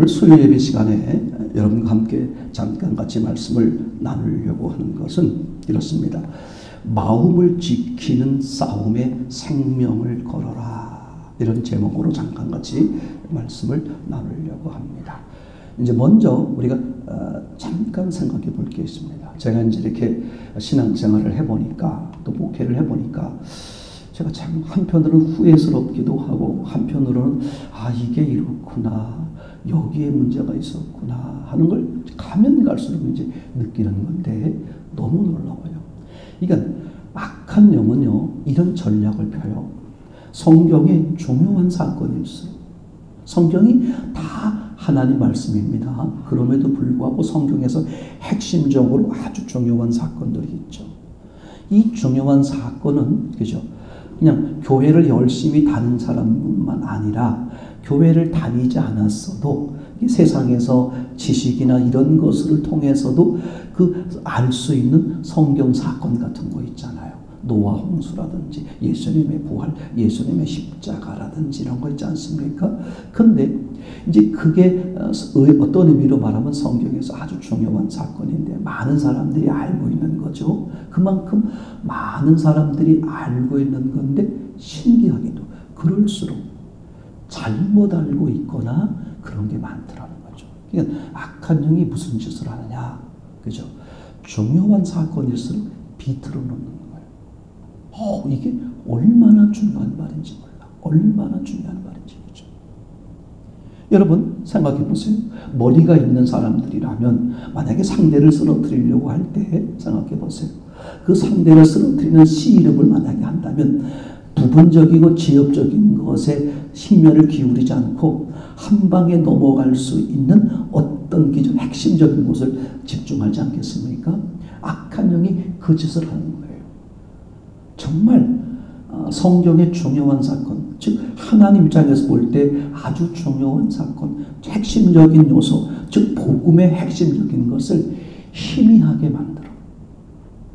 오늘 수요 예배 시간에 여러분과 함께 잠깐 같이 말씀을 나누려고 하는 것은 이렇습니다. 마음을 지키는 싸움에 생명을 걸어라. 이런 제목으로 잠깐 같이 말씀을 나누려고 합니다. 이제 먼저 우리가 잠깐 생각해 볼 게 있습니다. 제가 이제 이렇게 신앙생활을 해보니까 또 목회를 해보니까 제가 참 한편으로는 후회스럽기도 하고 한편으로는 이게 이렇구나, 여기에 문제가 있었구나 하는 걸 가면 갈수록 이제 느끼는 건데 너무 놀라워요. 그러니까 악한 영은요 이런 전략을 펴요. 성경의 중요한 사건일수록 성경이 다 하나님 말씀입니다. 그럼에도 불구하고 성경에서 핵심적으로 아주 중요한 사건들이 있죠. 이 중요한 사건은 그죠? 그냥 교회를 열심히 다닌 사람만 아니라 교회를 다니지 않았어도 세상에서 지식이나 이런 것을 통해서도 알 수 있는 성경 사건 같은 거 있잖아요. 노아 홍수라든지 예수님의 부활, 예수님의 십자가라든지 이런 거 있지 않습니까? 근데 이제 그게 어떤 의미로 말하면 성경에서 아주 중요한 사건인데 많은 사람들이 알고 있는 거죠. 그만큼 많은 사람들이 알고 있는 건데 신기하게도 그럴수록 잘못 알고 있거나 그런 게 많더라는 거죠. 그러니까 악한 영이 무슨 짓을 하느냐, 그죠? 중요한 사건일수록 비틀어 놓는 거예요. 이게 얼마나 중요한 말인지 몰라. 얼마나 중요한 말인지. 그죠? 여러분 생각해 보세요. 머리가 있는 사람들이라면 만약에 상대를 쓰러뜨리려고 할 때 생각해 보세요. 그 상대를 쓰러뜨리는 시 이름을 만약에 한다면 부분적이고 지엽적인 것에 심혈을 기울이지 않고 한 방에 넘어갈 수 있는 어떤 기준 핵심적인 것을 집중하지 않겠습니까? 악한 영이 그 짓을 하는 거예요. 정말 성경의 중요한 사건, 즉 하나님 입장에서 볼 때 아주 중요한 사건, 핵심적인 요소, 즉 복음의 핵심적인 것을 희미하게 만들어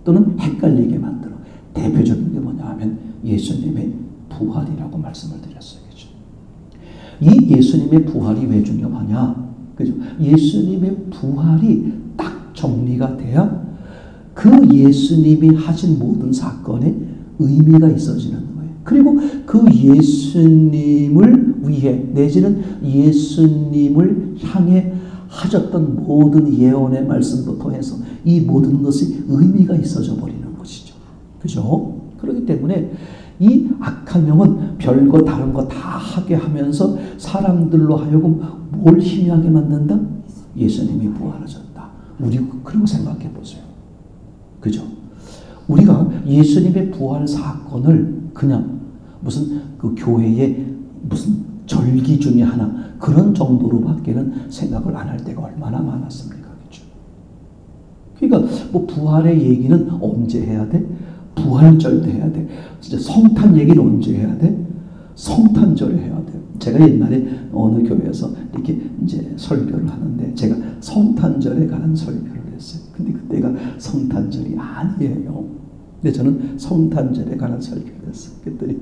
또는 헷갈리게 만들어. 대표적인 게 뭐냐 하면 예수님의 부활이라고 말씀을 드렸어요. 그죠? 이 예수님의 부활이 왜 중요하냐? 그죠? 예수님의 부활이 딱 정리가 돼야 그 예수님이 하신 모든 사건에 의미가 있어지는 거예요. 그리고 그 예수님을 위해 내지는 예수님을 향해 하셨던 모든 예언의 말씀부터 해서 이 모든 것이 의미가 있어져 버리는 것이죠. 그죠? 그렇기 때문에 이 악한 영은 별거 다른 거 다 하게 하면서 사람들로 하여금 뭘 희미하게 만든다? 예수님이 부활하셨다. 우리 그런 거 생각해 보세요. 그죠? 우리가 예수님의 부활 사건을 그냥 무슨 그 교회의 무슨 절기 중에 하나 그런 정도로밖에는 생각을 안 할 때가 얼마나 많았습니까? 그죠? 그러니까 뭐 부활의 얘기는 언제 해야 돼? 부활절 때 해야 돼. 진짜 성탄 얘기는 언제 해야 돼? 성탄절에 해야 돼. 제가 옛날에 어느 교회에서 이렇게 이제 설교를 하는데 제가 성탄절에 관한 설교를 했어요. 근데 그때가 성탄절이 아니에요. 근데 저는 성탄절에 관한 설교를 했어요. 그랬더니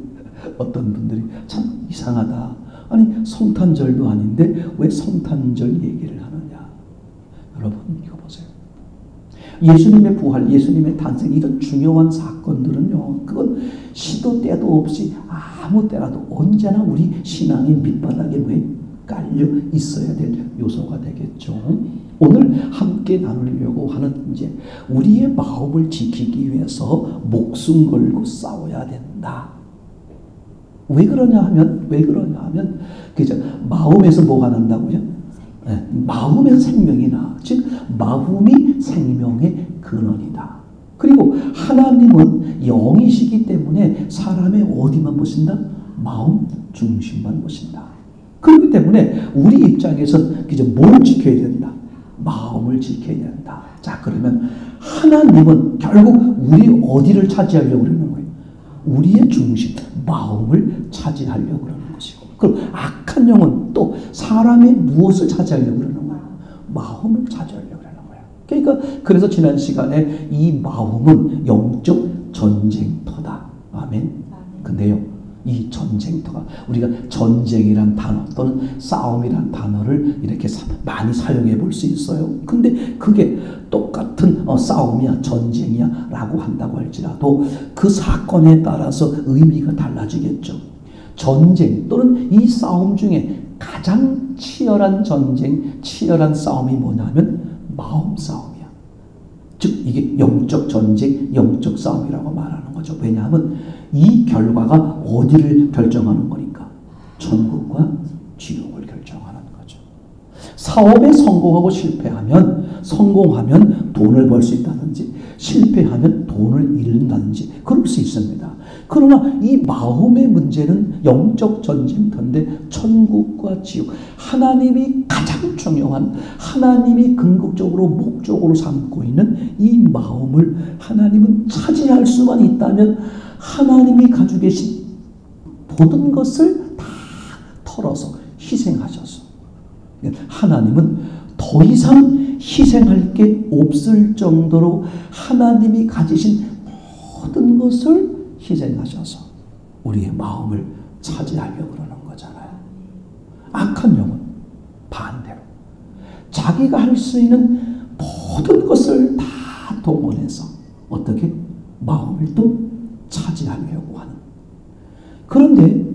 어떤 분들이 참 이상하다. 아니 성탄절도 아닌데 왜 성탄절 얘기를 하느냐. 여러분 이거 보세요. 예수님의 부활, 예수님의 탄생 이런 중요한 사건들은요. 그건 시도 때도 없이 아무 때라도 언제나 우리 신앙의 밑바닥에 왜 깔려 있어야 될 요소가 되겠죠. 오늘 함께 나누려고 하는 이제 우리의 마음을 지키기 위해서 목숨 걸고 싸워야 된다. 왜 그러냐 하면 그죠? 마음에서 뭐가 난다고요? 네, 마음의 생명이 나. 즉 마음이 생명의 근원이다. 그리고 하나님은 영이시기 때문에 사람의 어디만 보신다? 마음 중심만 보신다. 그렇기 때문에 우리 입장에서 그저 뭘 지켜야 된다? 마음을 지켜야 된다. 자, 그러면 하나님은 결국 우리 어디를 차지하려고 그러는 거예요? 우리의 중심, 마음을 차지하려고 그러는 것이고, 그럼 악한 영은 또 사람의 무엇을 차지하려고 그러는 거예요? 마음을 차지하려고 그러는 거예요. 그러니까 그래서 지난 시간에 이 마음은 영적 전쟁터다. 아멘. 근데요, 이 전쟁터가, 우리가 전쟁이란 단어 또는 싸움이란 단어를 이렇게 많이 사용해 볼 수 있어요. 근데 그게 똑같은 싸움이야 전쟁이야 라고 한다고 할지라도 그 사건에 따라서 의미가 달라지겠죠. 전쟁 또는 이 싸움 중에 가장 치열한 전쟁, 치열한 싸움이 뭐냐면 마음 싸움이야. 즉 이게 영적 전쟁, 영적 싸움이라고 말하는 거죠. 왜냐하면 이 결과가 어디를 결정하는 거니까 천국과 지옥을 결정하는 거죠. 사업에 성공하고 성공하면 돈을 벌 수 있다든지 실패하면 돈을 잃는다든지 그럴 수 있습니다. 그러나 이 마음의 문제는 영적 전쟁터인데 천국과 지옥, 하나님이 가장 중요한, 하나님이 궁극적으로 목적으로 삼고 있는 이 마음을 하나님은 차지할 수만 있다면 하나님이 가지고 계신 모든 것을 다 털어서 희생하셔서, 하나님은 더 이상 희생할 게 없을 정도로 하나님이 가지신 모든 것을 희생하셔서 우리의 마음을 차지하려고 그러는 거잖아요. 악한 영은 반대로 자기가 할 수 있는 모든 것을 다 동원해서 어떻게 마음을 또 차지하려고 하는. 그런데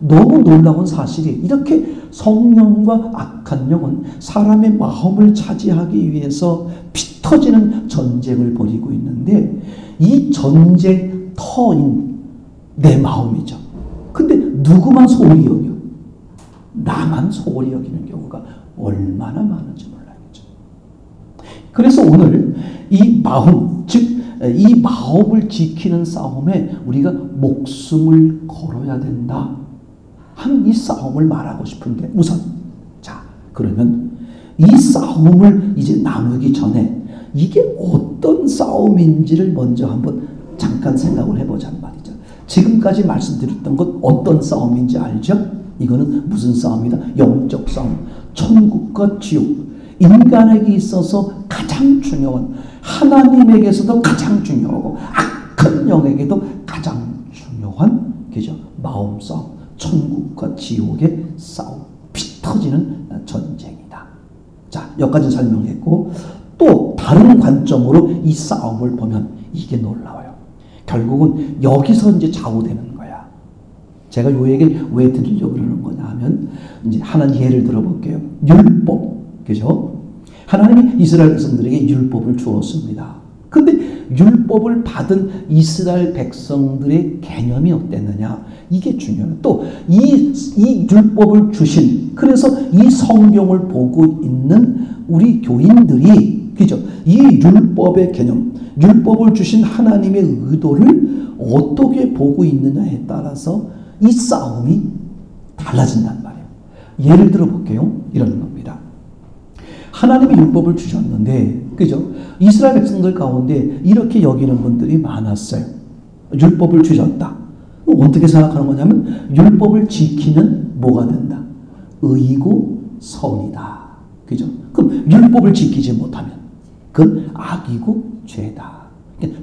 너무 놀라운 사실이 이렇게 성령과 악한 영은 사람의 마음을 차지하기 위해서 피 터지는 전쟁을 벌이고 있는데 이 전쟁터인 내 마음이죠. 근데 누구만 소홀히 여겨? 나만 소홀히 여기는 경우가 얼마나 많은지 몰라야죠. 그래서 오늘 이 마음, 즉 이 마음을 지키는 싸움에 우리가 목숨을 걸어야 된다 하는 이 싸움을 말하고 싶은데, 우선 자 그러면 이 싸움을 이제 나누기 전에 이게 어떤 싸움인지를 먼저 한번 잠깐 생각을 해보자는 말이죠. 지금까지 말씀드렸던 것 어떤 싸움인지 알죠? 이거는 무슨 싸움이다? 영적 싸움. 천국과 지옥. 인간에게 있어서 가장 중요한, 하나님에게서도 가장 중요하고 악한 영에게도 가장 중요한 그죠? 마음 싸움. 천국과 지옥의 싸움. 피 터지는 전쟁이다. 자, 여기까지 설명했고, 또 다른 관점으로 이 싸움을 보면 이게 놀라워요. 결국은 여기서 이제 좌우되는 거야. 제가 이 얘기를 왜 드리려고 그러는 거냐 하면, 이제 하나는 예를 들어볼게요. 율법. 그죠? 하나님이 이스라엘 백성들에게 율법을 주었습니다. 근데 율법을 받은 이스라엘 백성들의 개념이 어땠느냐? 이게 중요해요. 또 이 율법을 주신, 그래서 이 성경을 보고 있는 우리 교인들이, 그죠? 이 율법의 개념, 율법을 주신 하나님의 의도를 어떻게 보고 있느냐에 따라서 이 싸움이 달라진단 말이에요. 예를 들어 볼게요. 이런 겁니다. 하나님이 율법을 주셨는데, 그죠? 이스라엘 백성들 가운데 이렇게 여기는 분들이 많았어요. 율법을 주셨다. 어떻게 생각하는 거냐면, 율법을 지키면 뭐가 된다? 의이고 선이다. 그죠? 그럼 율법을 지키지 못하면 그건 악이고 죄다.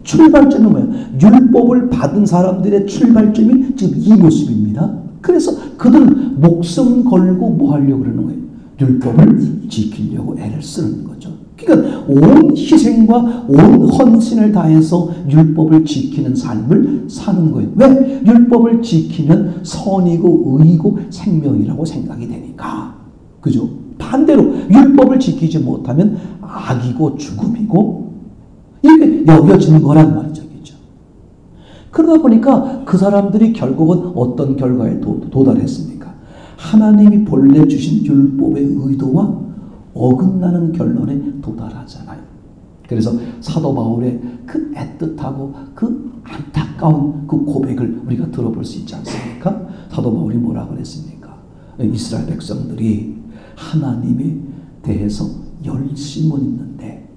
출발점은 뭐야? 율법을 받은 사람들의 출발점이 지금 이 모습입니다. 그래서 그들은 목숨 걸고 뭐 하려고 그러는 거예요? 율법을 지키려고 애를 쓰는 거죠. 그러니까 온 희생과 온 헌신을 다해서 율법을 지키는 삶을 사는 거예요. 왜? 율법을 지키면 선이고 의이고 생명이라고 생각이 되니까. 그죠? 반대로 율법을 지키지 못하면 악이고 죽음이고 이렇게 여겨지는 거란 말이죠. 그죠? 그러다 보니까 그 사람들이 결국은 어떤 결과에 도달했습니까? 하나님이 본래 주신 율법의 의도와 어긋나는 결론에 도달하잖아요. 그래서 사도 바울의 그 애틋하고 그 안타까운 그 고백을 우리가 들어볼 수 있지 않습니까? 사도 바울이 뭐라고 그랬습니까? 이스라엘 백성들이 하나님에 대해서 열심은 있는데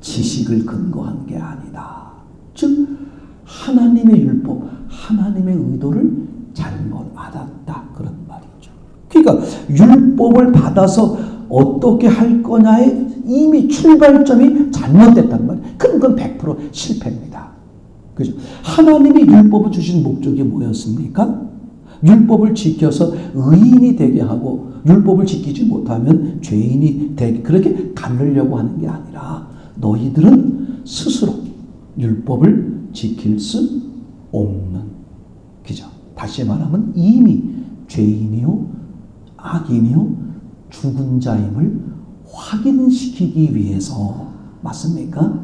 지식을 근거한 게 아니다. 즉 하나님의 율법, 하나님의 의도를 잘못 알았다. 그런 말이죠. 그러니까 율법을 받아서 어떻게 할 거냐에 이미 출발점이 잘못됐단 말이에요. 그럼 그건 100% 실패입니다. 그죠? 하나님이 율법을 주신 목적이 뭐였습니까? 율법을 지켜서 의인이 되게 하고 율법을 지키지 못하면 죄인이 되게 그렇게 가르려고 하는 게 아니라 너희들은 스스로 율법을 지킬 수 없는 기죠. 다시 말하면 이미 죄인이요 악인이요 죽은 자임을 확인시키기 위해서 맞습니까?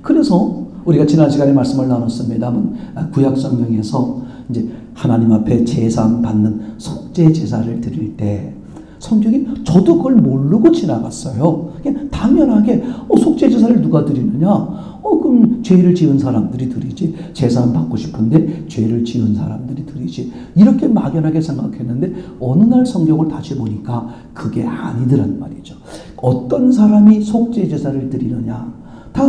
그래서 우리가 지난 시간에 말씀을 나눴습니다만 구약 성경에서 이제 하나님 앞에 제사함 받는 속죄 제사를 드릴 때 성경이 저도 그걸 모르고 지나갔어요. 그냥 당연하게 속죄 제사를 누가 드리느냐? 그럼 죄를 지은 사람들이 드리지. 제사함 받고 싶은데 죄를 지은 사람들이 드리지. 이렇게 막연하게 생각했는데 어느 날 성경을 다시 보니까 그게 아니더란 말이죠. 어떤 사람이 속죄 제사를 드리느냐? 다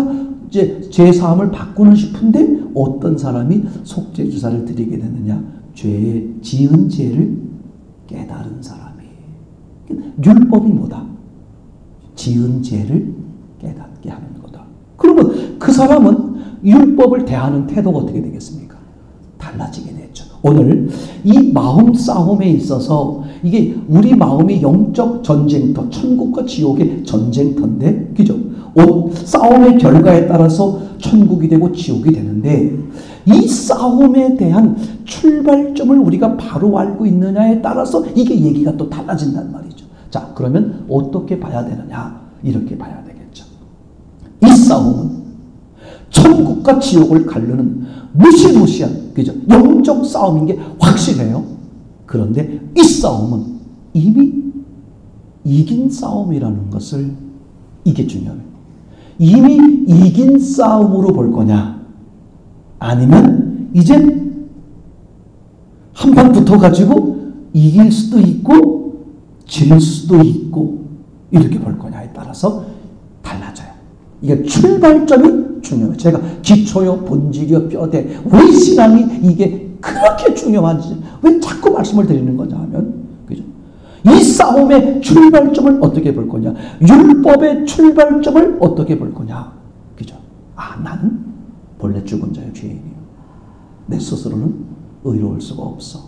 이제 제사함을 받고는 싶은데 어떤 사람이 속죄 제사를 드리게 되느냐? 지은 죄를 깨달은 사람이. 율법이 뭐다? 지은 죄를 깨닫게 하는 거다. 그러면 그 사람은 율법을 대하는 태도가 어떻게 되겠습니까? 달라지게 되죠. 오늘 이 마음 싸움에 있어서 이게 우리 마음이 영적 전쟁터, 천국과 지옥의 전쟁터인데, 그죠? 싸움의 결과에 따라서 천국이 되고 지옥이 되는데 이 싸움에 대한 출발점을 우리가 바로 알고 있느냐에 따라서 이게 얘기가 또 달라진단 말이죠. 자, 그러면 어떻게 봐야 되느냐? 이렇게 봐야 되겠죠. 이 싸움은 천국과 지옥을 가르는 무시무시한, 그죠? 영적 싸움인 게 확실해요. 그런데 이 싸움은 이미 이긴 싸움이라는 것을, 이게 중요해요. 이미 이긴 싸움으로 볼 거냐? 아니면 이제 한 판 붙어가지고 이길 수도 있고 질 수도 있고 이렇게 볼 거냐에 따라서 달라져요. 이게 출발점이 중요해요. 제가 기초요, 본질이요, 뼈대, 왜 신앙이 이게 그렇게 중요한지 왜 자꾸 말씀을 드리는 거냐 하면, 그죠? 이 싸움의 출발점을 어떻게 볼 거냐? 율법의 출발점을 어떻게 볼 거냐? 그죠? 나는 본래 죽은 자의 죄인이요. 내 스스로는 의로울 수가 없어.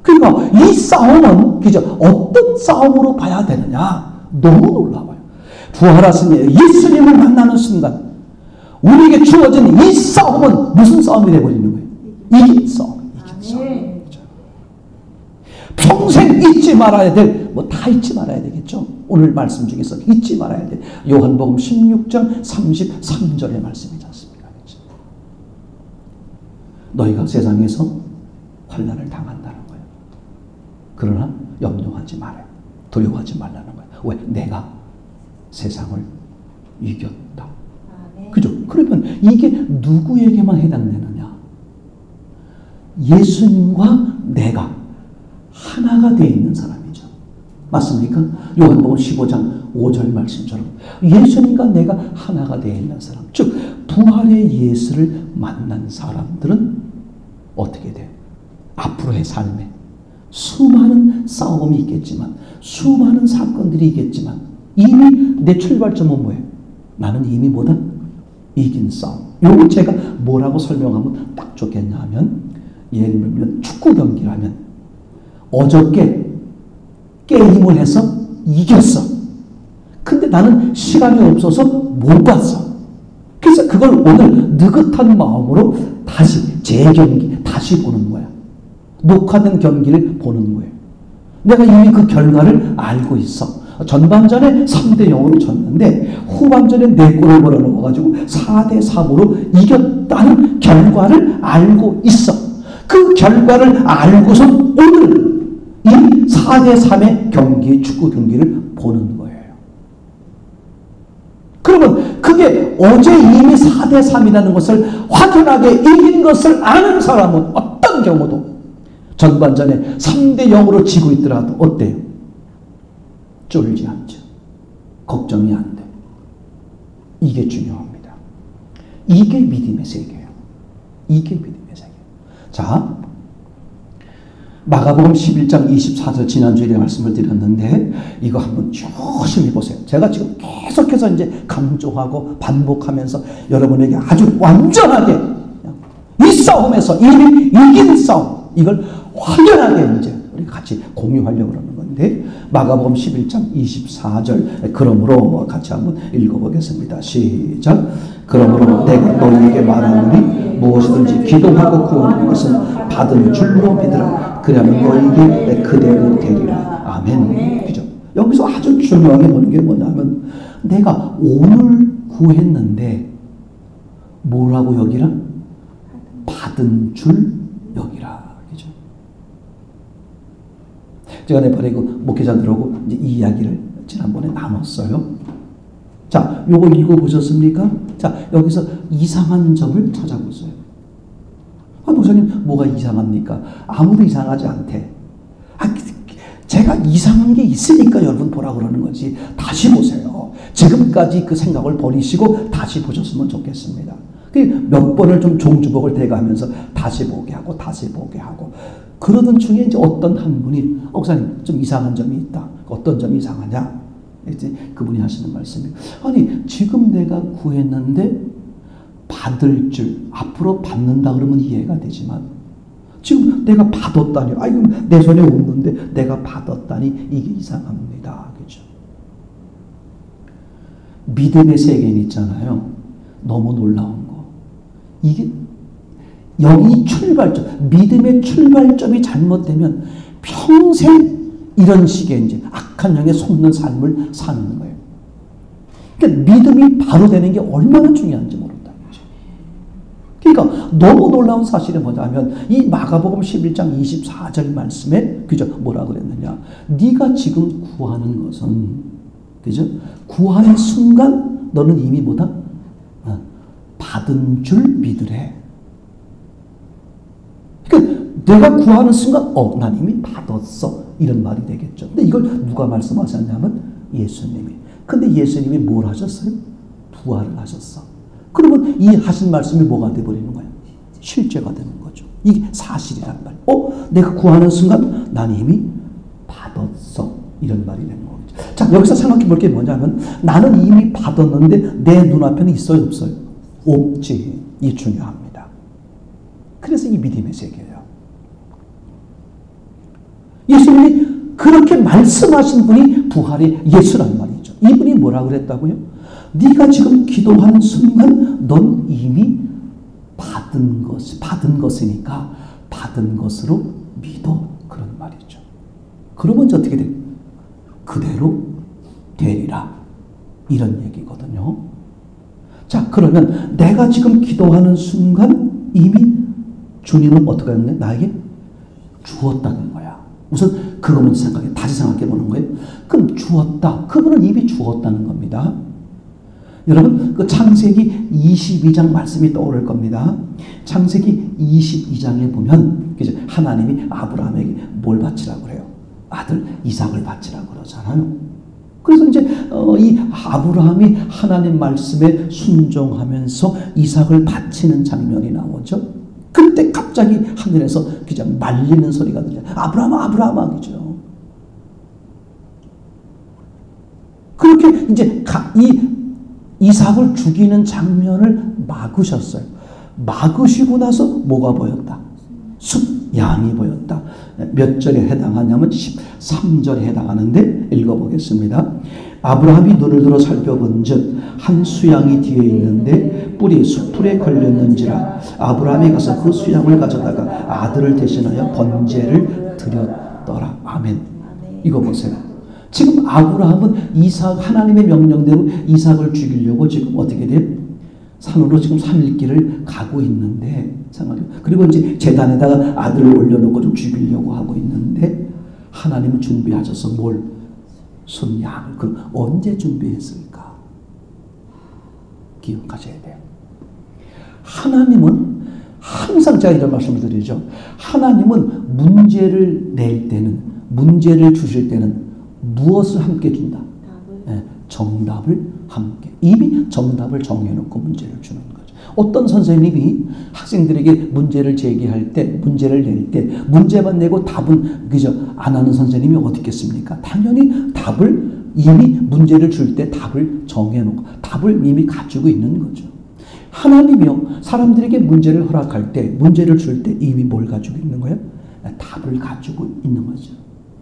그러니까 이 싸움은, 그죠? 어떤 싸움으로 봐야 되느냐? 너무 놀라워요. 부활하신 예수님을 만나는 순간 우리에게 주어진 이 싸움은 무슨 싸움이 되어버리는 거예요? 이긴 싸움. 이긴 싸움. 평생 잊지 말아야 될, 다 잊지 말아야 되겠죠. 오늘 말씀 중에서 잊지 말아야 될 요한복음 16장 33절의 말씀이지 않습니까? 그렇죠? 너희가 세상에서 환난을 당한다는 거예요. 그러나 염려하지 말아요. 두려워하지 말라는 거예요. 왜? 내가 세상을 이겼다. 그죠? 그러면 이게 누구에게만 해당되느냐? 예수님과 내가 하나가 되어 있는 사람이죠. 맞습니까? 요한복음 15장 5절 말씀처럼 예수님과 내가 하나가 되어 있는 사람, 즉 부활의 예수를 만난 사람들은 어떻게 돼요? 앞으로의 삶에 수많은 싸움이 있겠지만, 수많은 사건들이 있겠지만 이미 내 출발점은 뭐예요? 나는 이미 뭐다? 이긴 싸움. 요걸 제가 뭐라고 설명하면 딱 좋겠냐 하면, 예를 들면 축구 경기라면 어저께 게임을 해서 이겼어. 근데 나는 시간이 없어서 못 봤어. 그래서 그걸 오늘 느긋한 마음으로 다시 재경기, 다시 보는 거야. 녹화된 경기를 보는 거예요. 내가 이미 그 결과를 알고 있어. 전반전에 3대0으로 졌는데 후반전에 4골을 벌어넣어가지고 4대3으로 이겼다는 결과를 알고 있어. 그 결과를 알고서 오늘 이 4대3의 경기, 축구 경기를 보는 거예요. 그러면 그게 어제 이미 4대3이라는 것을 확연하게 이긴 것을 아는 사람은 어떤 경우도 전반전에 3대0으로 지고 있더라도 어때요? 쫄지 않죠. 걱정이 안 돼. 이게 중요합니다. 이게 믿음의 세계예요. 이게 믿음의 세계예요. 자, 마가복음 11장 24절 지난주에 말씀을 드렸는데 이거 한번 조심히 보세요. 제가 지금 계속해서 이제 강조하고 반복하면서 여러분에게 아주 완전하게 이 싸움에서 이미 이긴 싸움, 이걸 확연하게 이제 우리 같이 공유하려고 그러는 건데, 마가복음 11장 24절, 그러므로 같이 한번 읽어보겠습니다. 시작. 그러므로 내가 너희에게 말하노니 무엇이든지 기도하고 구하는 것은 받은 줄로 믿으라. 그러면 너희에게 그대로 되리라. 아멘. 그죠? 여기서 아주 중요하게 보는 게 뭐냐면, 내가 오늘 구했는데 뭐라고 여기라? 받은 줄 여기라. 그죠? 제가 네팔에 그 목회자들하고 이제 이 이야기를 지난번에 나눴어요. 자, 요거 읽어보셨습니까? 자, 여기서 이상한 점을 찾아보세요. 아, 목사님, 뭐가 이상합니까? 아무도 이상하지 않대. 제가 이상한 게 있으니까 여러분 보라 그러는 거지. 다시 보세요. 지금까지 그 생각을 버리시고 다시 보셨으면 좋겠습니다. 몇 번을 좀 종주복을 대가면서 다시 보게 하고 다시 보게 하고, 그러던 중에 이제 어떤 한 분이 목사님 좀 이상한 점이 있다. 어떤 점이 이상하냐? 이제 그분이 하시는 말씀이, 아니 지금 내가 구했는데 받을 줄, 앞으로 받는다 그러면 이해가 되지만 지금 내가 받았다니, 아이고 내 손에 없는데 내가 받았다니, 이게 이상합니다. 그죠? 믿음의 세계는 있잖아요. 너무 놀라운 거. 이게 여기 출발점, 믿음의 출발점이 잘못되면 평생 이런 식의 이제 악한 영에 속는 삶을 사는 거예요. 그러니까 믿음이 바로 되는 게 얼마나 중요한지 모른다. 그러니까 너무 놀라운 사실이 뭐냐면, 이 마가복음 11장 24절 말씀에, 그죠? 뭐라 그랬느냐? 네가 지금 구하는 것은, 그죠? 구하는 순간 너는 이미 뭐다? 받은 줄 믿으래. 그러니까 내가 구하는 순간 난 이미 받았어, 이런 말이 되겠죠. 근데 이걸 누가 말씀하셨냐면 예수님이. 근데 예수님이 뭘 하셨어요? 부활을 하셨어. 그러면 이 하신 말씀이 뭐가 돼버리는 거야? 실제가 되는 거죠. 이게 사실이란 말. 내가 구하는 순간 난 이미 받았어, 이런 말이 되는 거죠. 자, 여기서 생각해 볼 게 뭐냐면, 나는 이미 받았는데 내 눈앞에는 있어요, 없어요? 없지. 이게 중요합니다. 그래서 이 믿음의 세계예요. 예수님이 그렇게 말씀하신 분이 부활의 예수란 말이죠. 이분이 뭐라 그랬다고요? 네가 지금 기도하는 순간 넌 이미 받은 것이니까 받은 것으로 믿어, 그런 말이죠. 그러면 이제 어떻게 돼? 그대로 되리라, 이런 얘기거든요. 자, 그러면 내가 지금 기도하는 순간 이미 주님은 어떻게 하는데? 나에게 주었다는 거야. 우선 그거 먼저 다시 생각해 보는 거예요. 그럼 주었다. 그분은 이미 주었다는 겁니다. 여러분, 그 창세기 22장 말씀이 떠오를 겁니다. 창세기 22장에 보면, 그죠? 하나님이 아브라함에게 뭘 바치라고 그래요? 아들 이삭을 바치라고 그러잖아요. 그래서 이제 이 아브라함이 하나님 말씀에 순종하면서 이삭을 바치는 장면이 나오죠. 그때 갑자기 하늘에서 그냥 말리는 소리가 들려요. 아브라함아, 아브라함아, 그죠? 그렇게 이제 이삭을 죽이는 장면을 막으셨어요. 막으시고 나서 뭐가 보였다? 양이 보였다. 몇 절에 해당하냐면 13절에 해당하는데 읽어보겠습니다. 아브라함이 눈을 들어 살펴본즉 한 수양이 뒤에 있는데 뿔이 수풀에 걸렸는지라 아브라함이 가서 그 수양을 가져다가 아들을 대신하여 번제를 드렸더라. 아멘. 이거 보세요. 지금 아브라함은 하나님의 명령대로 이삭을 죽이려고 지금 어떻게 돼요? 산으로 지금 3일 길을 가고 있는데, 그리고 이제 제단에다가 아들을 올려놓고 좀 죽이려고 하고 있는데, 하나님은 준비하셔서 뭘? 순양을. 그럼 언제 준비했을까? 기억하셔야 돼요. 하나님은 항상, 제가 이런 말씀을 드리죠. 하나님은 문제를 낼 때는, 문제를 주실 때는 무엇을 함께 준다? 정답을 함께. 이미 정답을 정해놓고 문제를 주는 거죠. 어떤 선생님이 학생들에게 문제를 제기할 때, 문제를 낼 때, 문제만 내고 답은 그저 안 하는 선생님이 어디 있겠습니까? 당연히 답을 이미 문제를 줄 때 답을 정해놓고 답을 이미 가지고 있는 거죠. 하나님이요, 사람들에게 문제를 허락할 때, 문제를 줄 때 이미 뭘 가지고 있는 거예요? 답을 가지고 있는 거죠.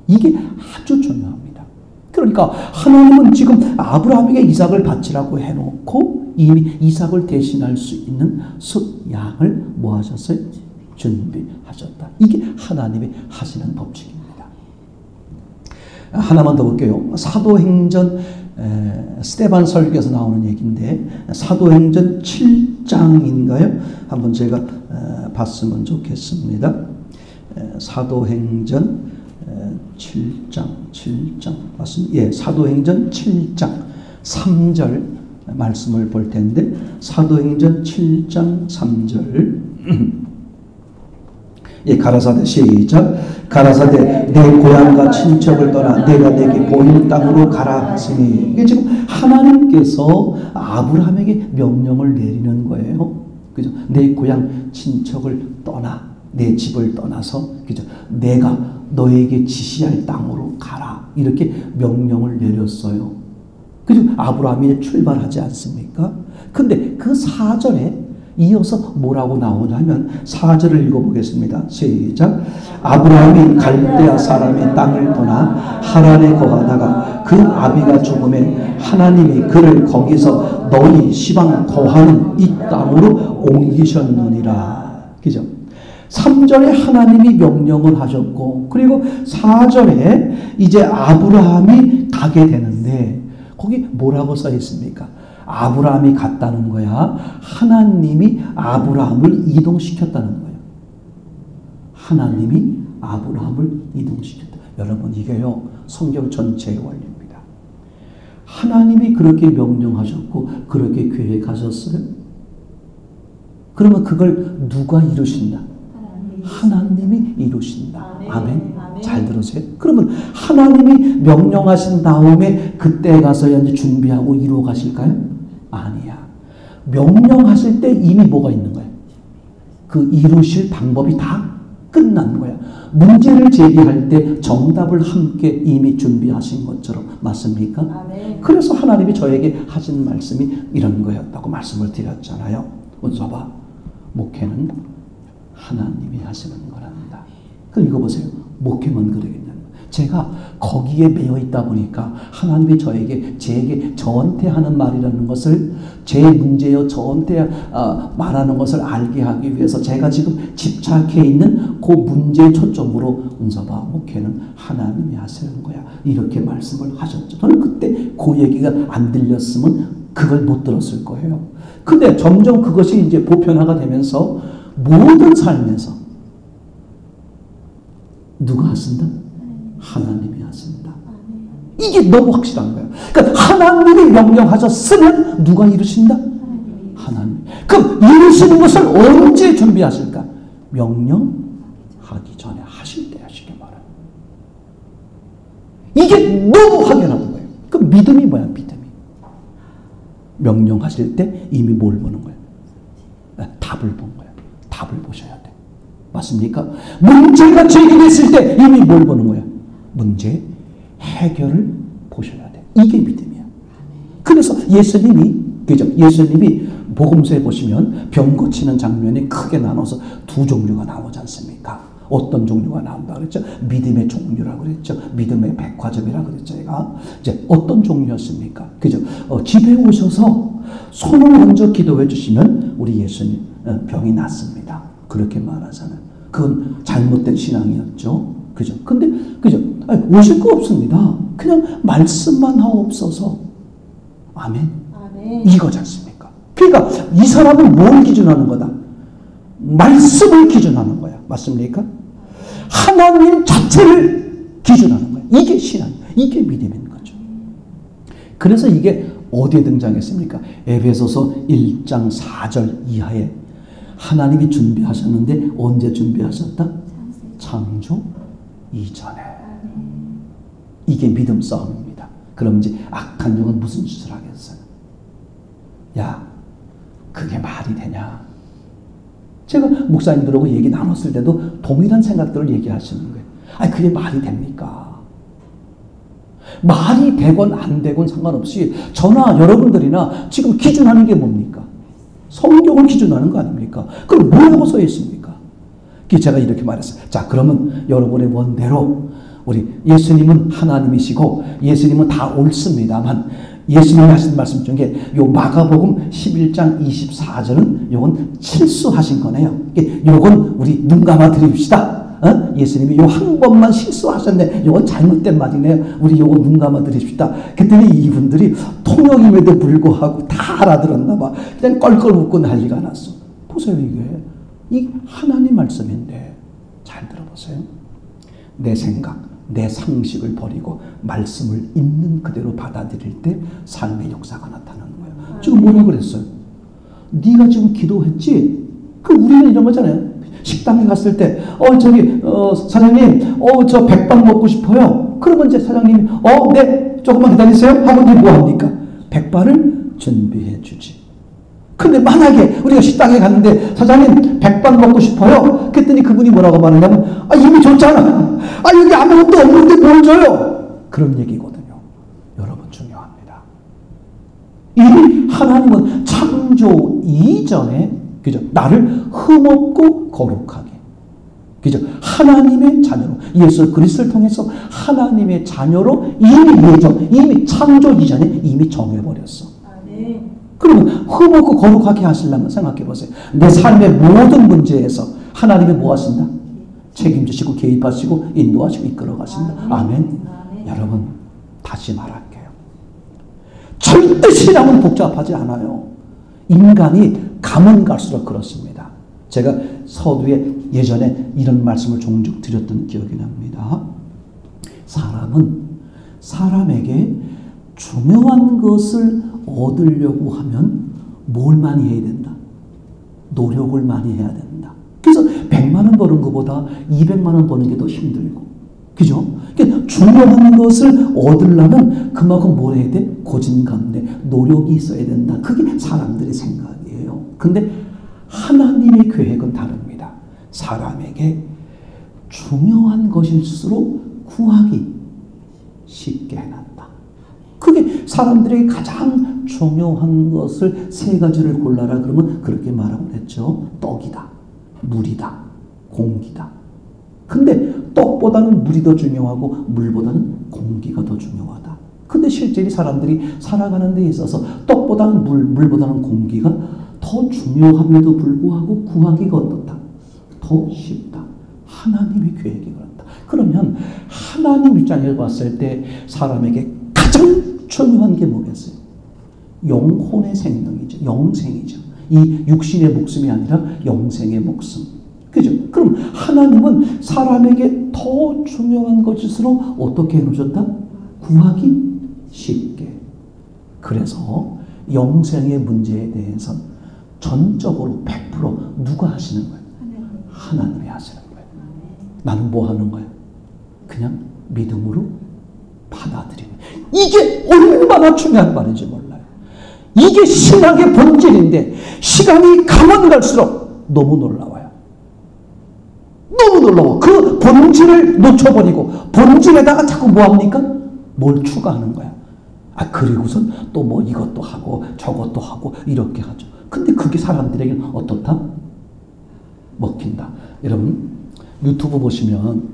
이게 아주 중요합니다. 그러니까 하나님은 지금 아브라함에게 이삭을 바치라고 해놓고 이미 이삭을 대신할 수 있는 양을 뭐 하셨어요? 준비하셨다. 이게 하나님이 하시는 법칙입니다. 하나만 더 볼게요. 사도행전 스데반 설교에서 나오는 얘기인데 사도행전 7장인가요? 한번 제가 봤으면 좋겠습니다. 사도행전 7장 맞습니다. 예, 사도행전 7장 3절 말씀을 볼 텐데 사도행전 7장 3절 예, 가라사대 시작. 가라사대 내 고향과 친척을 떠나 내가 내게 보이는 땅으로 가라 하시니. 이게 지금 하나님께서 아브라함에게 명령을 내리는 거예요. 그죠? 내 고향 친척을 떠나 내 집을 떠나서 그죠? 내가 너에게 지시할 땅으로 가라. 이렇게 명령을 내렸어요. 그죠? 아브라함이 출발하지 않습니까? 근데 그 4절에 이어서 뭐라고 나오냐면 4절을 읽어보겠습니다. 시작. 아브라함이 갈대아 사람의 땅을 떠나 하란에 거하다가 그 아비가 죽음에 하나님이 그를 거기서 너희 시방 거하는 이 땅으로 옮기셨느니라. 그죠? 3절에 하나님이 명령을 하셨고 그리고 4절에 이제 아브라함이 가게 되는데 거기 뭐라고 써 있습니까? 아브라함이 갔다는 거야. 하나님이 아브라함을 이동시켰다는 거예요. 하나님이 아브라함을 이동시켰다. 여러분 이게요 성경 전체의 원리입니다. 하나님이 그렇게 명령하셨고 그렇게 계획하셨어요. 그러면 그걸 누가 이루신다? 하나님이 이루신다. 아멘. 잘 들으세요. 그러면 하나님이 명령하신 다음에 그때 가서 이제 준비하고 이루어 가실까요? 아니야. 명령하실 때 이미 뭐가 있는 거야? 그 이루실 방법이 다 끝난 거야. 문제를 제기할 때 정답을 함께 이미 준비하신 것처럼 맞습니까? 아멘. 그래서 하나님이 저에게 하신 말씀이 이런 거였다고 말씀을 드렸잖아요. 은서봐, 목회는 하나님이 하시는 거랍니다. 그럼 읽어보세요. 목회만 그러겠냐는 거예요. 제가 거기에 매여 있다 보니까 하나님이 제게 저한테 하는 말이라는 것을 제 문제여 저한테 말하는 것을 알게 하기 위해서 제가 지금 집착해 있는 그 문제의 초점으로 은서봐 목회는 하나님이 하시는 거야. 이렇게 말씀을 하셨죠. 저는 그때 그 얘기가 안 들렸으면 그걸 못 들었을 거예요. 근데 점점 그것이 이제 보편화가 되면서 모든 삶에서 누가 하신다? 하나님이 하신다. 이게 너무 확실한 거예요. 그러니까 하나님이 명령하셨으면 누가 이루신다? 하나님. 그럼 이루시는 것을 언제 준비하실까? 명령하기 전에 하실 때 하시기 바랍니다. 이게 너무 확연한 거예요. 그 믿음이 뭐야? 믿음이. 명령하실 때 이미 뭘 보는 거예요? 답을 본 거예요. 답을 보셔야 돼. 맞습니까? 문제가 제기됐을 때 이미 뭘 보는 거야? 문제 해결을 보셔야 돼. 이게 믿음이야. 그래서 예수님이 복음서에 보시면 병 고치는 장면이 크게 나눠서 두 종류가 나오지 않습니까? 어떤 종류가 나온다 그랬죠? 믿음의 종류라고 그랬죠? 믿음의 백화점이라고 그랬죠? 제가 이제 어떤 종류였습니까? 그죠? 집에 오셔서 손을 얹어 기도해 주시면 우리 예수님 병이 낫습니다. 그렇게 말하잖아요. 그건 잘못된 신앙이었죠. 그죠? 근데 그죠? 오실 거 없습니다. 그냥 말씀만 하옵소서. 아멘. 아멘. 이거지 않습니까? 그러니까 이 사람은 뭘 기준하는 거다? 말씀을 기준하는 거야. 맞습니까? 하나님 자체를 기준하는 거야. 이게 신앙, 이게 믿음인 거죠. 그래서 이게 어디에 등장했습니까? 에베소서 1장 4절 이하에 하나님이 준비하셨는데 언제 준비하셨다? 창조 이전에. 이게 믿음 싸움입니다. 그럼 이제 악한 영은 무슨 짓을 하겠어요? 야, 그게 말이 되냐? 제가 목사님들하고 얘기 나눴을 때도 동일한 생각들을 얘기하시는 거예요. 아니, 그게 말이 됩니까? 말이 되건 안 되건 상관없이 저나 여러분들이나 지금 기준하는 게 뭡니까? 성경을 기준으로 하는 거 아닙니까? 그럼 뭐라고 써 있습니까? 제가 이렇게 말했어요. 자, 그러면 여러분의 원대로 우리 예수님은 하나님이시고 예수님은 다 옳습니다만 예수님이 하신 말씀 중에 요 마가복음 11장 24절은 요건 실수하신 거네요. 요건 우리 눈 감아 드립시다. 예수님이 요 한 번만 실수하셨네. 요건 잘못된 말이네요. 우리 요거 눈 감아 드립시다. 그랬더니 이분들이 통역임에도 불구하고 다 알아들었나 봐. 그냥 껄껄 웃고 난리가 났어. 보세요, 이 하나님 말씀인데 잘 들어보세요. 내 생각, 내 상식을 버리고 말씀을 있는 그대로 받아들일 때 삶의 역사가 나타나는 거예요. 지금 뭐라고 그랬어요? 네가 지금 기도했지? 우리는 이런 거잖아요. 식당에 갔을 때 사장님 저 백반 먹고 싶어요. 그러면 이제 사장님이 네 조금만 기다리세요 하고 이제 뭐합니까? 백반을 준비해 주지. 근데 만약에 우리가 식당에 갔는데 사장님 백반 먹고 싶어요. 그랬더니 그분이 뭐라고 말하냐면 이미 줬잖아. 여기 아무것도 없는데 뭘 줘요? 그런 얘기거든요. 여러분 중요합니다. 이미 하나님은 창조 이전에 그죠? 나를 흠없고 거룩하게 그죠? 하나님의 자녀로 예수 그리스도를 통해서 하나님의 자녀로 이미 창조 이전에 이미 정해버렸어. 그러면 흠없고 거룩하게 하시려면 생각해 보세요. 내 삶의 모든 문제에서 하나님이 뭐 하신다? 책임지시고 개입하시고 인도하시고 이끌어 가신다. 아멘. 여러분 다시 말할게요. 절대 신앙은 복잡하지 않아요. 인간이 가면 갈수록 그렇습니다. 제가 서두에 예전에 이런 말씀을 종종 드렸던 기억이 납니다. 사람은 사람에게 중요한 것을 얻으려고 하면 뭘 많이 해야 된다? 노력을 많이 해야 된다. 그래서 100만 원 버는 것보다 200만 원 버는 게 더 힘들고 그죠? 그러니까 중요한 것을 얻으려면 그만큼 뭘 해야 돼? 고진감래, 노력이 있어야 된다. 그게 사람들의 생각이에요. 근데 하나님의 계획은 다릅니다. 사람에게 중요한 것일수록 구하기 쉽게 해놨다. 그게 사람들에게 가장 중요한 것을 세 가지를 골라라 그러면 그렇게 말하곤 했죠. 떡이다, 물이다, 공기다. 근데 떡보다는 물이 더 중요하고 물보다는 공기가 더 중요하다. 근데 실제로 사람들이 살아가는 데 있어서 떡보다는 물보다는 공기가 더 중요함에도 불구하고 구하기가 어떻다? 더 쉽다. 하나님의 계획이 그렇다. 그러면 하나님 입장에서 봤을 때 사람에게 가장 중요한 게 뭐겠어요? 영혼의 생명이죠. 영생이죠. 이 육신의 목숨이 아니라 영생의 목숨. 그죠? 그럼 하나님은 사람에게 더 중요한 것일수록 어떻게 해놓으셨다? 구하기 쉽게. 그래서 영생의 문제에 대해서는 전적으로 100% 누가 하시는 거예요? 하나님이 하시는 거예요. 나는 뭐 하는 거예요? 그냥 믿음으로 받아들이는. 이게 얼마나 중요한 말인지 몰라요. 이게 신앙의 본질인데 시간이 가면 갈수록 너무 놀라워요. 너무 놀라워. 그 본질을 놓쳐버리고 본질에다가 자꾸 뭐합니까? 뭘 추가하는 거야. 그리고선 또 뭐 이것도 하고 저것도 하고 이렇게 하죠. 근데 그게 사람들에게는 어떻다? 먹힌다. 여러분 유튜브 보시면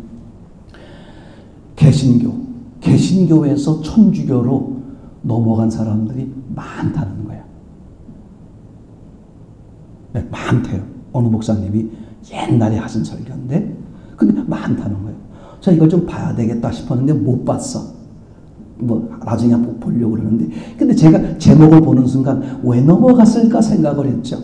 개신교에서 천주교로 넘어간 사람들이 많다는 거야. 네, 많대요. 어느 목사님이 옛날에 하신 설교인데 근데 많다는 거예요. 저 이걸 좀 봐야 되겠다 싶었는데 못 봤어. 나중에 한번 보려고 그러는데 근데 제가 제목을 보는 순간 왜 넘어갔을까 생각을 했죠.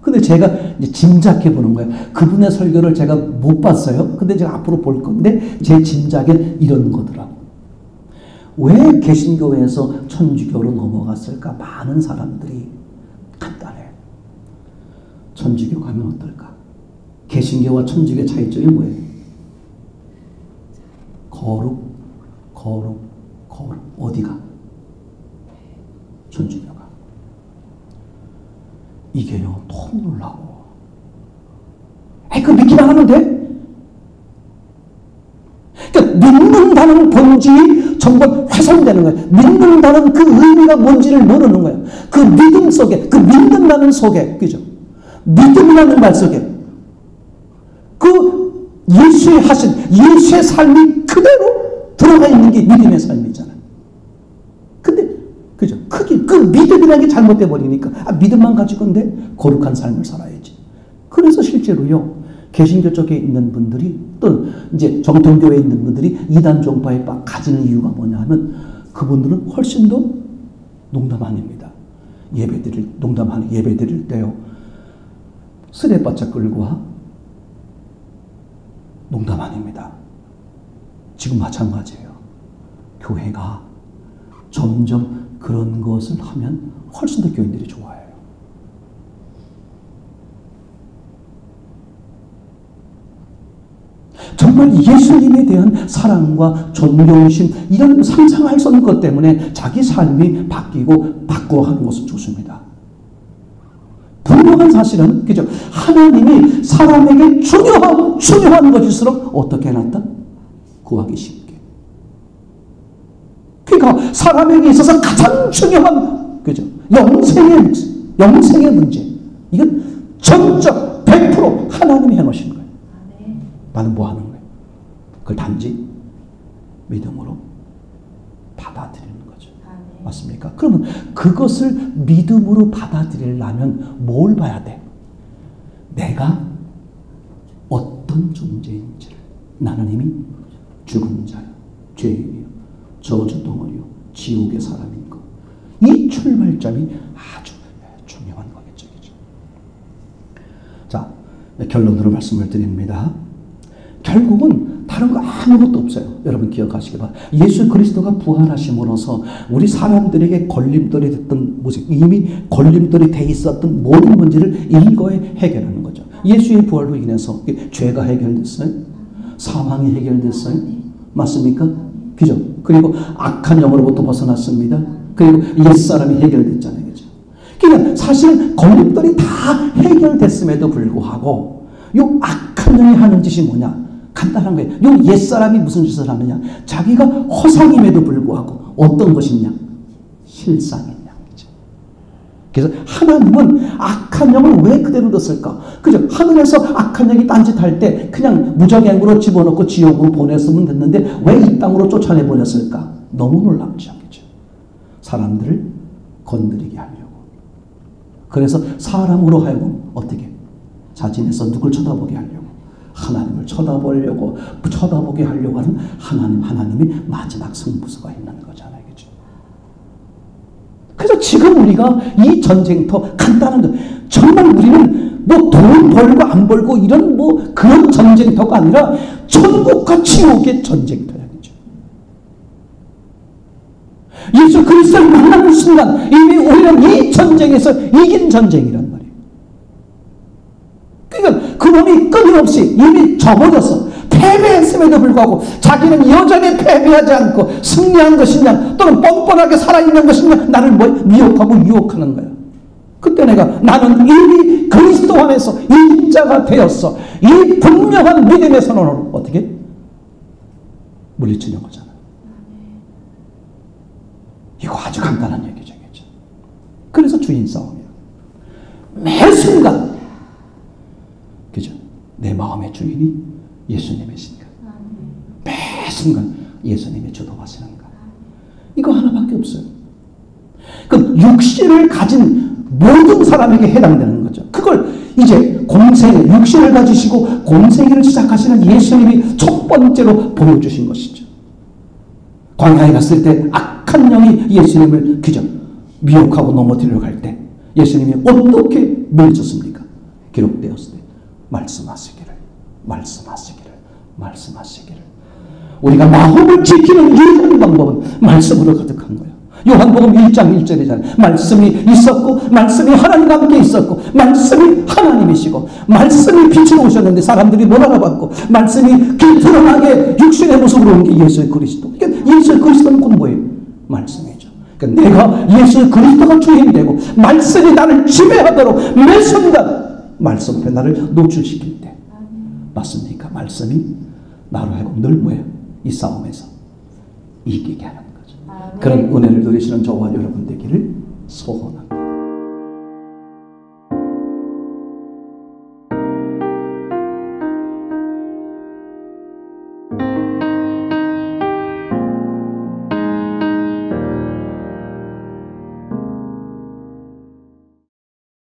근데 제가 이제 짐작해 보는 거예요. 그분의 설교를 제가 못 봤어요. 근데 제가 앞으로 볼 건데 제 짐작엔 이런 거더라고. 왜 개신교에서 천주교로 넘어갔을까? 많은 사람들이 간단해요. 천주교 가면 어떨까? 개신교와 천주교의 차이점이 뭐예요? 거룩. 어디가? 천주교가. 이게요, 너무 놀라워. 그 믿기만 하면 돼? 그러니까 믿는다는 본질이 정말 훼손되는 거예요. 믿는다는 그 의미가 뭔지를 모르는 거예요. 그 믿음 속에, 그 믿는다는 속에, 그죠? 믿음이라는 말 속에 그 예수의 하신 예수의 삶이 그대로 들어가 있는 게 믿음의 삶이잖아요. 근데 그죠? 그 믿음이라는 게 잘못돼 버리니까 믿음만 가지고인데 거룩한 삶을 살아야지. 그래서 실제로요. 개신교 쪽에 있는 분들이 또 이제 정통교회에 있는 분들이 이단 종파에 가지는 이유가 뭐냐 하면 그분들은 훨씬 더 농담 아닙니다. 예배 드릴 때요. 쓰레바짝 끌고 와. 농담 아닙니다. 지금 마찬가지예요. 교회가 점점 그런 것을 하면 훨씬 더 교인들이 좋아해요. 정말 예수님에 대한 사랑과 존경심 이런 상상할 수 없는 것 때문에 자기 삶이 바꿔가는 것은 좋습니다. 분명한 사실은 그죠? 하나님이 사람에게 중요한 것일수록 어떻게 해놨다? 구하기 쉽게. 그러니까 사람에게 있어서 가장 중요한 그죠? 영생의 문제. 이건 전적 100% 하나님이 해놓으신 거예요. 나는 뭐 하는 거예요? 그걸 단지 믿음으로 받아들이는 거죠. 맞습니까? 그러면 그것을 믿음으로 받아들이려면 뭘 봐야 돼? 내가 어떤 존재인지를. 나는 이미 죽은 자요, 죄인이요, 저주덩어리요, 지옥의 사람인 것. 이 출발점이 아주 중요한 거겠죠. 자, 결론으로 말씀을 드립니다. 결국은 다른 거 아무것도 없어요. 여러분 기억하시기 바랍니다. 예수 그리스도가 부활하심으로써 우리 사람들에게 걸림돌이 됐던 이미 걸림돌이 돼 있었던 모든 문제를 일거에 해결하는 거죠. 예수의 부활로 인해서 죄가 해결됐어요. 사망이 해결됐어요. 맞습니까? 그죠? 그리고 악한 영으로부터 벗어났습니다. 그리고 옛사람이 해결됐잖아요. 그죠? 그러니까 사실 걸림돌이 다 해결됐음에도 불구하고 이 악한 영이 하는 짓이 뭐냐? 간단한 거예요. 이 옛사람이 무슨 짓을 하느냐? 자기가 허상임에도 불구하고 어떤 것이냐? 실상이냐. 그래서 하나님은 악한 영을 왜 그대로 뒀을까? 그죠? 하늘에서 악한 영이 딴짓할 때 그냥 무적행으로 집어넣고 지옥으로 보냈으면 됐는데 왜 이 땅으로 쫓아내 보냈을까? 너무 놀랍죠. 그죠? 사람들을 건드리게 하려고. 그래서 사람으로 하여금 어떻게? 자진해서 누굴 쳐다보게 하려고. 하나님을 쳐다보게 하려고 하는 하나님이 마지막 승부수가 있는 거잖아요. 그죠? 그래서 지금 우리가 이 전쟁터 간단한 거 정말 우리는 뭐 돈 벌고 안 벌고 이런 뭐 그런 전쟁터가 아니라 천국과 지옥의 전쟁터야. 그죠? 예수 그리스도를 만나는 순간 이미 우리는 이 전쟁에서 이긴 전쟁이란 말이에요. 그러니까 그놈이 끊임없이 이미 져버렸어. 패배했음에도 불구하고 자기는 여전히 패배하지 않고 승리한 것이냐 또는 뻔뻔하게 살아있는 것이냐 나를 미혹하고 유혹하는 거야. 그때 나는 이미 그리스도 안에서 이긴 자가 되었어. 이 분명한 믿음의 선언을 어떻게? 물리치는 거잖아. 이거 아주 간단한 얘기죠. 그래서 주인 싸움이야. 매 순간 그죠? 내 마음의 주인이 예수님이시니까. 매 순간 예수님이 주도하시는가. 이거 하나밖에 없어요. 그럼 육신을 가진 모든 사람에게 해당되는 거죠. 그걸 이제 육신을 가지시고 공생애를 시작하시는 예수님이 첫 번째로 보여주신 것이죠. 광야에 갔을 때 악한 영이 예수님을 그저 미혹하고 넘어뜨리려고 할 때 예수님이 어떻게 물리쳤습니까? 기록되었을 때 말씀하시기를. 우리가 마음을 지키는 유일한 방법은 말씀으로 가득한 거예요. 요한복음 1장 1절이잖아요. 말씀이 있었고 말씀이 하나님과 함께 있었고 말씀이 하나님이시고 말씀이 빛으로 오셨는데 사람들이 못 알아봤고 말씀이 드러나게 육신의 모습으로 온 게 예수 그리스도. 그러니까 예수 그리스도는 곧 뭐예요? 말씀이죠. 그러니까 내가 예수 그리스도가 주인이 되고 말씀이 나를 지배하도록 매 순간 말씀 앞에 나를 노출시킬 때 맞습니까? 말씀이 나로 하여금 늘 뭐예요? 이 싸움에서 이기게 하는 거죠. 아멘. 그런 은혜를 누리시는 저와 여러분 되기를 소원합니다.